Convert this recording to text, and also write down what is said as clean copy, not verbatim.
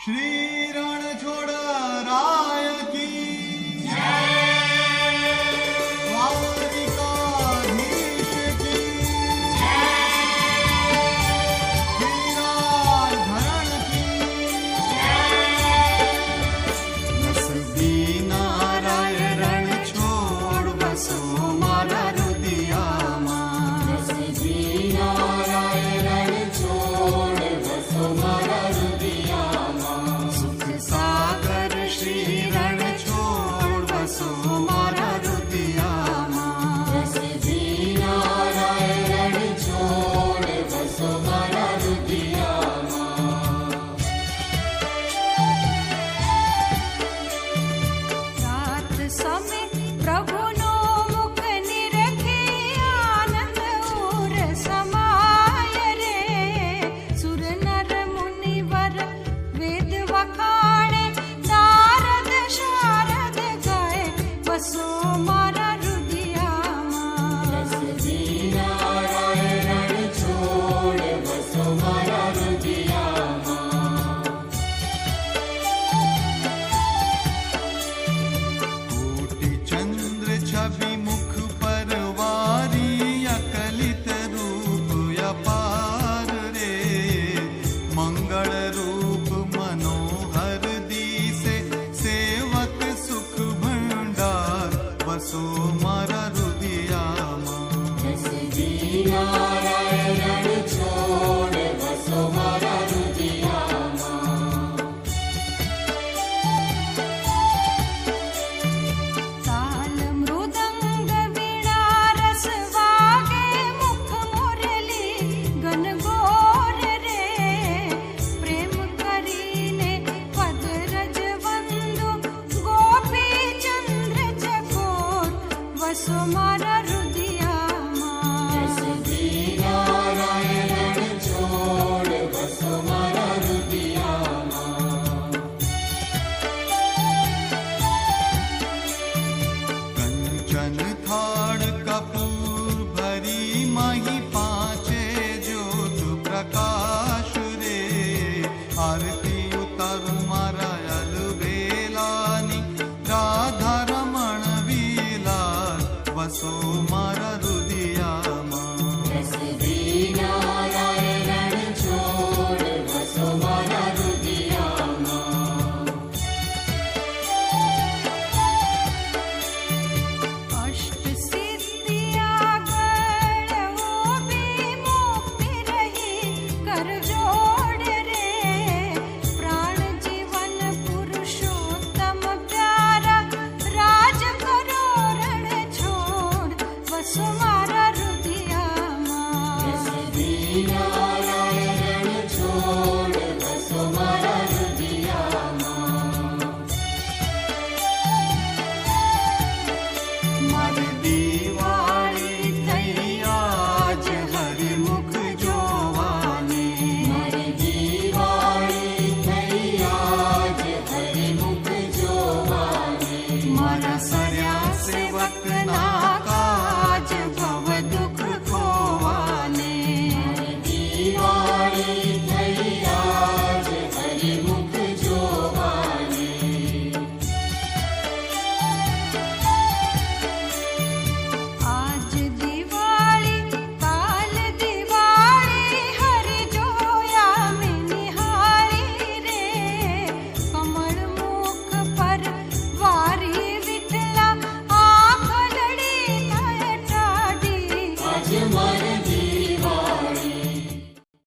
श्री रणछोड़ राय की द्वारिकाधीश की वीराधरण की नसबी नाराय रणछोड़ बसो मारा रुदियाમાં नसबी नाराय रणछोड़ बसो मारा रुदियाમાં सुख सागर श्री रणछोड़ बसो मारा रुदियाમાં नसबी नाराय रणछोड़ बसो मारा रुदियाમાં રાત સમે પ્રભુનો મુખ નિરખે આનંદ ઉર સમાય રે સુર નર મુનિવર વેદ વખાણે નારદ શારદ ગાય બસો મારા હૃદયામાં नसबी नाराय रणछोड़ बसो मारा रुदियाમાં कोटि चंद्र छवि मुख पर वारी अकलित रूप अपार रे मंगल रूप मनोहर दिसे सेवक सुख भंडार बसो मारा रुदियाમાં नसबी नाराय रणछोड़ बसो मारा रुदियाમાં તાલ મૃદંગ વીણા રસ વાગે મુખ મુરલી ગનગોર રે પ્રેમ કરીને પદ રજ વંદુ ગોપી ચંદ્ર ચકોર વસો મારા હૃદયામાં नसबी नाराय रणछोड़ बसो मारा रुदियाમાં कंचन थाड़ कपूर भरी मही पांचे ज्योत प्रकाश रे आरती उतर मारा